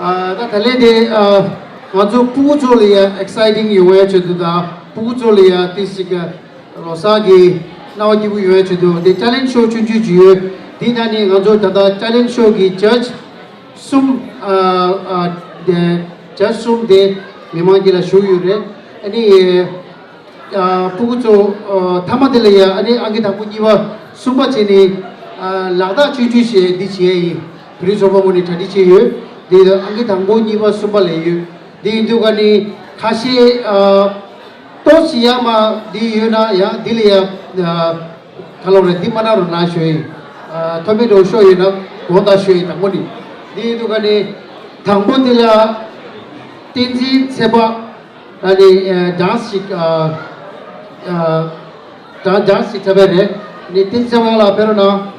那他那的我做补助里啊，exciting 有诶，就都da补助里啊，第四个罗萨给那我就有诶，就都的 talent show 进去就，第那呢我做他的 talent show 给 judge sum de judge sum de memang kita show 有的，ini补助他们的里啊，ini angin aku jiwa sumba sini lada cucu sih di sini, beri coba muni tadi sih di angin tanggung jiwa sumba lagi, di itu kan ni kasih tos ma di yuna ya di liya kalau nanti mana rona shoy, tapi do shoy na kota shoy tanggung ni, di itu kan ni tanggung di liya tinggi sebab tadi dance dance sebab ni tinggi sebab lah perona.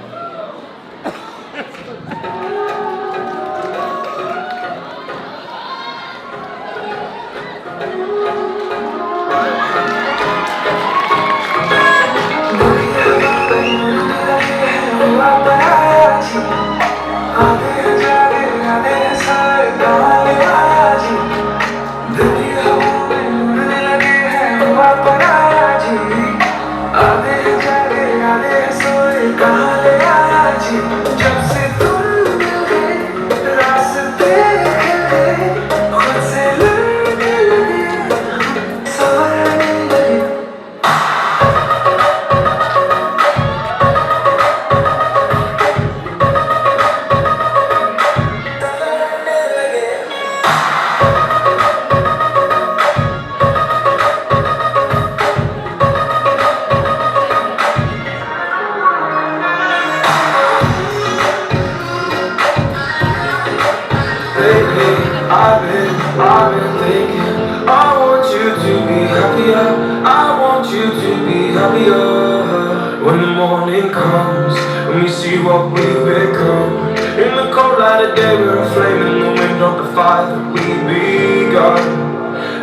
I've been thinking, I want you to be happier, I want you to be happier. When the morning comes, and we see what we've become. In the cold light of day, we're a flame in the wind of the fire that we've begun.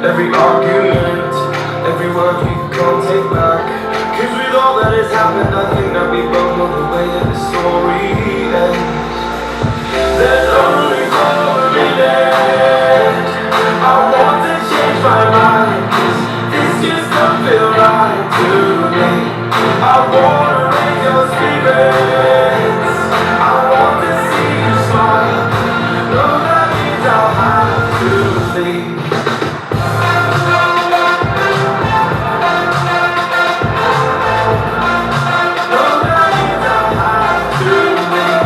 Every argument, every word we can't take back. Cause with all that has happened, I think that we both know the way that the story ends. There's only one minute. I want to change my mind, 'cause this just don't feel right to me. I wanna raise your spirits, I want to see you smile. No, that means I'll have to leave. No, that means I'll have to leave.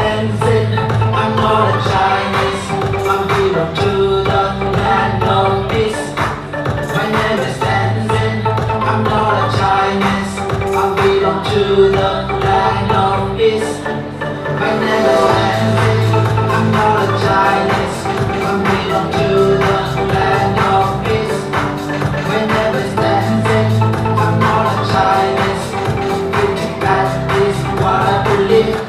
Lately, I'm not a Chinese, I'm belong to the land of peace. My name is Tenzin, I'm not a Chinese, I belong to the land of peace. My name is Tenzin, I'm not a Chinese, I belong to the land of peace. My name is Tenzin, I'm not a Chinese, pretty bad is what I believe.